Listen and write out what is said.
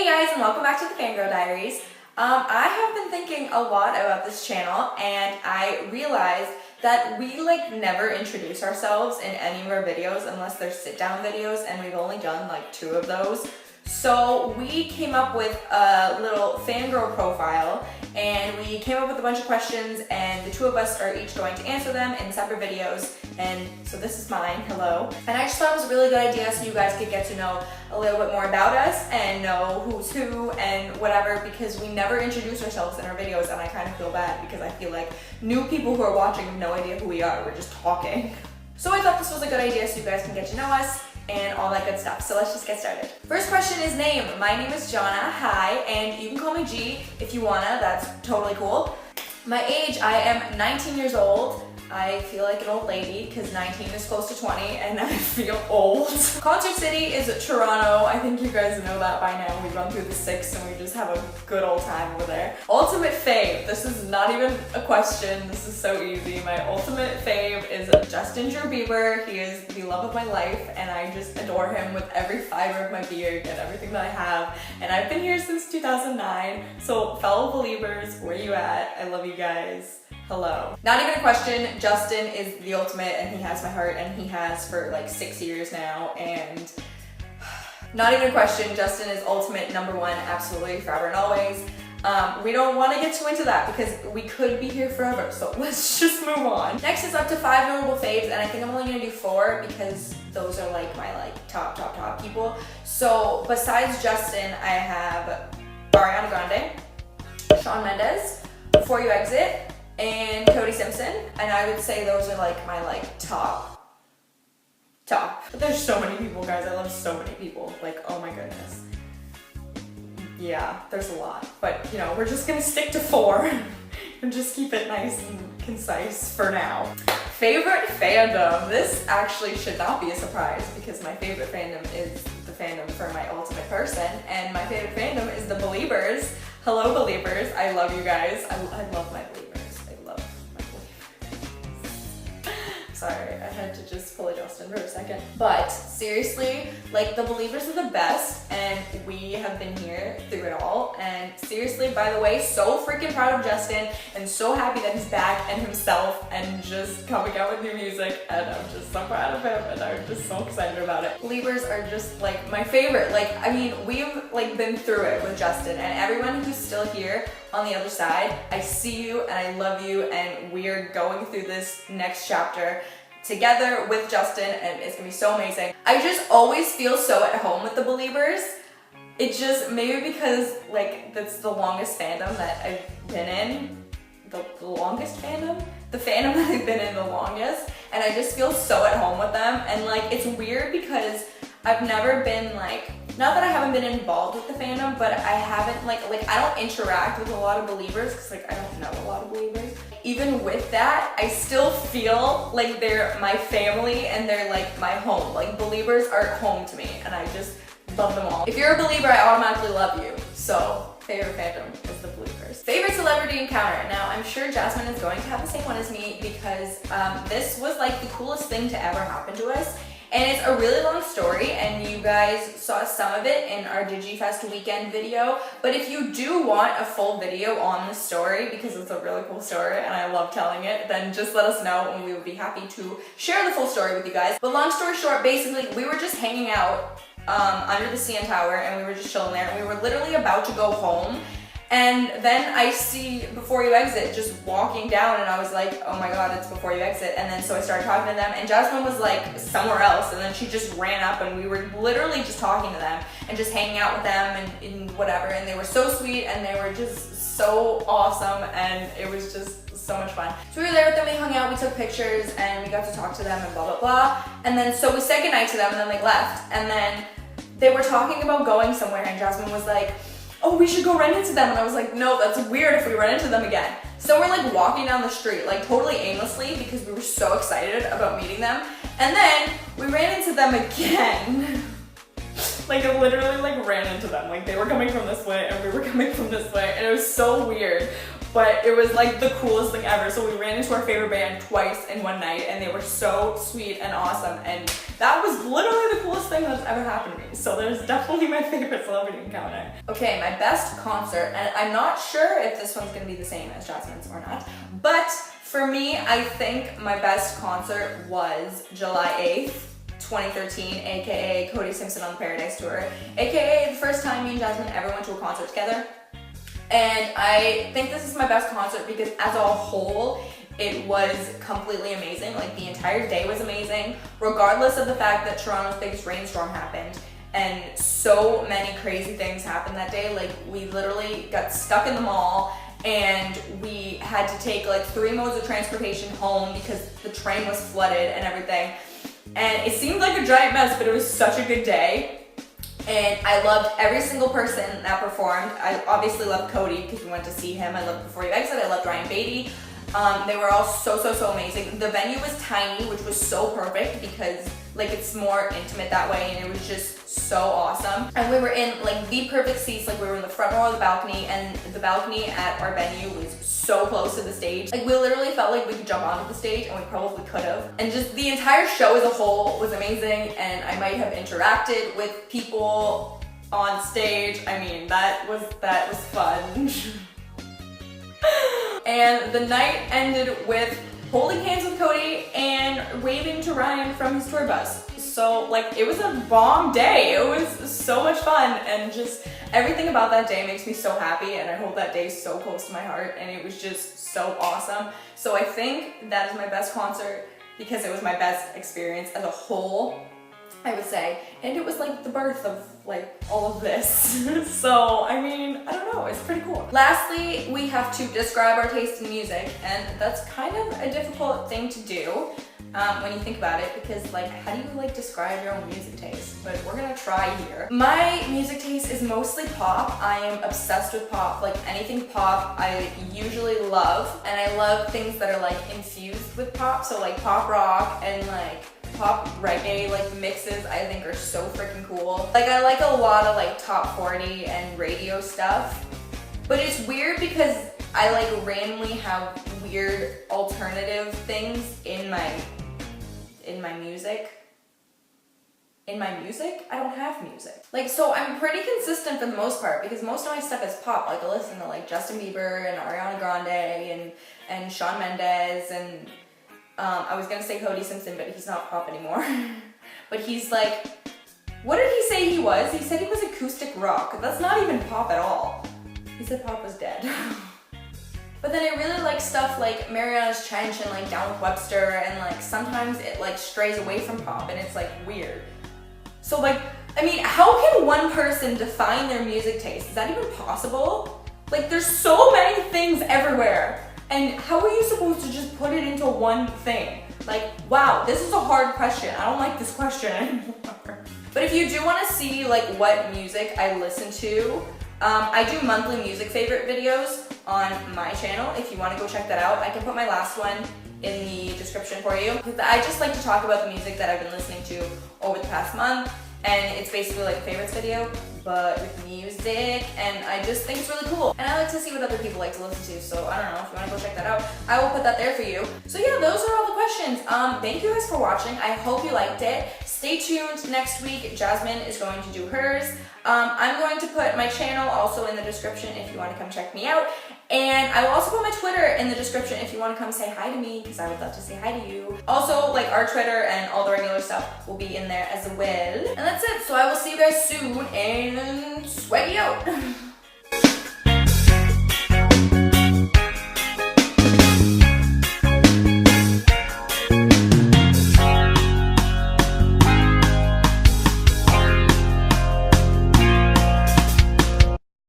Hey guys, and welcome back to the Fangirl Diaries. I have been thinking a lot about this channel, and I realized that we never introduce ourselves in any of our videos unless they're sit-down videos, and we've only done like 2 of those. So we came up with a little fangirl profile, and we came up with a bunch of questions, and the 2 of us are each going to answer them in separate videos. And so this is mine, hello. And I just thought it was a really good idea so you guys could get to know a little bit more about us and know who's who and whatever, because we never introduce ourselves in our videos, and I kind of feel bad because I feel like new people who are watching have no idea who we are, we're just talking. So I thought this was a good idea so you guys can get to know us and all that good stuff. So let's just get started. First question is name. My name is Gianna, hi, and you can call me G if you wanna, that's totally cool. My age, I am 19 years old. I feel like an old lady because 19 is close to 20 and I feel old. Concert city is Toronto. I think you guys know that by now. We run through the 6 and we just have a good old time over there. Ultimate fave. This is not even a question. This is so easy. My ultimate fave is Justin Bieber. He is the love of my life and I just adore him with every fiber of my being and everything that I have. And I've been here since 2009. So fellow believers, where you at? I love you guys. Hello. Not even a question, Justin is the ultimate and he has my heart, and he has for like 6 years now, and not even a question, Justin is ultimate #1, absolutely, forever and always. We don't want to get too into that because we could be here forever, so let's just move on. Next is up to 5 notable faves, and I think I'm only gonna do 4 because those are like my top people. So besides Justin, I have Ariana Grande, Shawn Mendes, Before You Exit, and Cody Simpson, and I would say those are like my top. But there's so many people, guys. I love so many people. Like, oh my goodness. Yeah, there's a lot. But you know, we're just gonna stick to 4 and just keep it nice and concise for now. Favorite fandom. This actually should not be a surprise because my favorite fandom is the fandom for my ultimate person, and my favorite fandom is the Beliebers. Hello Beliebers, I love you guys. I love my Beliebers. Sorry, I had to just pull a Justin for a second. But seriously, like the Beliebers are the best, and we have been here through it all. And seriously, by the way, so freaking proud of Justin and so happy that he's back and himself and just coming out with new music. And I'm just so proud of him, and I'm just so excited about it. Beliebers are just like my favorite. Like, I mean, we've like been through it with Justin, and everyone who's still here on the other side, I see you and I love you, and we are going through this next chapter together with Justin, and it's gonna be so amazing. I just always feel so at home with the Beliebers. It just, maybe because like that's the longest fandom that I've been in, the longest fandom? The fandom that I've been in the longest, and I just feel so at home with them. And like, it's weird because I've never been like, not that I haven't been involved with the fandom, but I haven't like I don't interact with a lot of Beliebers because like I don't know a lot of Beliebers. Even with that, I still feel like they're my family and they're like my home. Like Beliebers are home to me, and I just love them all. If you're a Belieber, I automatically love you. So favorite fandom is the Beliebers. Favorite celebrity encounter. Now I'm sure Jasmine is going to have the same one as me because this was like the coolest thing to ever happen to us. And it's a really long story, and you guys saw some of it in our DigiFest weekend video. But if you do want a full video on the story, because it's a really cool story and I love telling it, then just let us know and we would be happy to share the full story with you guys. But long story short, basically, we were just hanging out under the CN Tower, and we were just chilling there, and we were literally about to go home. And then I see Before You Exit just walking down, and I was like, oh my god, it's Before You Exit. And then so I started talking to them, and Jasmine was like somewhere else, and then she just ran up, and we were literally just talking to them and just hanging out with them and whatever. And they were so sweet, and they were just so awesome, and it was just so much fun. So we were there with them, we hung out, we took pictures, and we got to talk to them and blah blah blah. And then so we said goodnight to them, and then they left. And then they were talking about going somewhere, and Jasmine was like, oh, we should go run into them. And I was like, no, that's weird if we run into them again. So we're like walking down the street, like totally aimlessly because we were so excited about meeting them. And then we ran into them again. Like I literally like ran into them. Like they were coming from this way and we were coming from this way, and it was so weird. but it was like the coolest thing ever. So we ran into our favorite band twice in one night, and they were so sweet and awesome, and that was literally the coolest thing that's ever happened to me. So there's definitely my favorite celebrity encounter. Okay, my best concert, and I'm not sure if this one's gonna be the same as Jasmine's or not, but for me, I think my best concert was July 8th. 2013, aka Cody Simpson on the Paradise Tour, aka the first time me and Jasmine ever went to a concert together. And I think this is my best concert because as a whole, it was completely amazing. Like the entire day was amazing, regardless of the fact that Toronto's biggest rainstorm happened. And so many crazy things happened that day. Like we literally got stuck in the mall and we had to take like 3 modes of transportation home because the train was flooded and everything. And it seemed like a giant mess, but it was such a good day. And I loved every single person that performed. I obviously loved Cody because we went to see him. I loved Before You Exit. I loved Ryan Beatty. They were all so amazing. The venue was tiny, which was so perfect because like it's more intimate that way, and it was just so awesome. And we were in like the perfect seats. Like we were in the front row of the balcony, and the balcony at our venue was so close to the stage. Like we literally felt like we could jump onto the stage, and we probably could have. And just the entire show as a whole was amazing, and I might have interacted with people on stage. I mean, that was fun. And the night ended with holding hands with Cody and waving to Ryan from his tour bus. So like it was a bomb day. It was so much fun, and just everything about that day makes me so happy, and I hold that day so close to my heart, and it was just so awesome. So I think that is my best concert because it was my best experience as a whole, I would say. And it was like the birth of like all of this. So, I mean, I don't know, it's pretty cool. Lastly, we have to describe our taste in music, and that's kind of a difficult thing to do when you think about it, because like, how do you like describe your own music taste? But we're gonna try here. My music taste is mostly pop. I am obsessed with pop. Like anything pop, I usually love, and I love things that are like infused with pop. So like pop rock and like pop reggae like mixes I think are so freaking cool. Like I like a lot of like top 40 and radio stuff, but it's weird because I like randomly have weird alternative things in my music. In my music? I don't have music. Like, so I'm pretty consistent for the most part because most of my stuff is pop. Like I listen to like Justin Bieber and Ariana Grande and Shawn Mendes and I was gonna say Cody Simpson, but he's not pop anymore. But he's like, what did he say he was? He said he was acoustic rock. That's not even pop at all. He said pop was dead. But then I really like stuff like Mariana's Trench and like Down with Webster, and like sometimes it like strays away from pop and it's like weird. So like, I mean, how can one person define their music taste? Is that even possible? Like there's so many things everywhere. And how are you supposed to just put it into one thing? Like, wow, this is a hard question. I don't like this question anymore. But if you do want to see like what music I listen to, I do monthly music favorite videos on my channel. If you want to go check that out, I can put my last one in the description for you. I just like to talk about the music that I've been listening to over the past month, and it's basically like a favorites video, but with music, and I just think it's really cool. And I like to see what other people like to listen to, so I don't know, if you want to go check that out, I will put that there for you. So yeah, those are all the questions. Thank you guys for watching. I hope you liked it. Stay tuned. Next week, Jasmine is going to do hers. I'm going to put my channel also in the description if you want to come check me out. And I will also put my Twitter in the description if you want to come say hi to me, because I would love to say hi to you. Also, like our Twitter and all the regular stuff will be in there as well. And that's it. So I will see you guys soon, and swaggy out.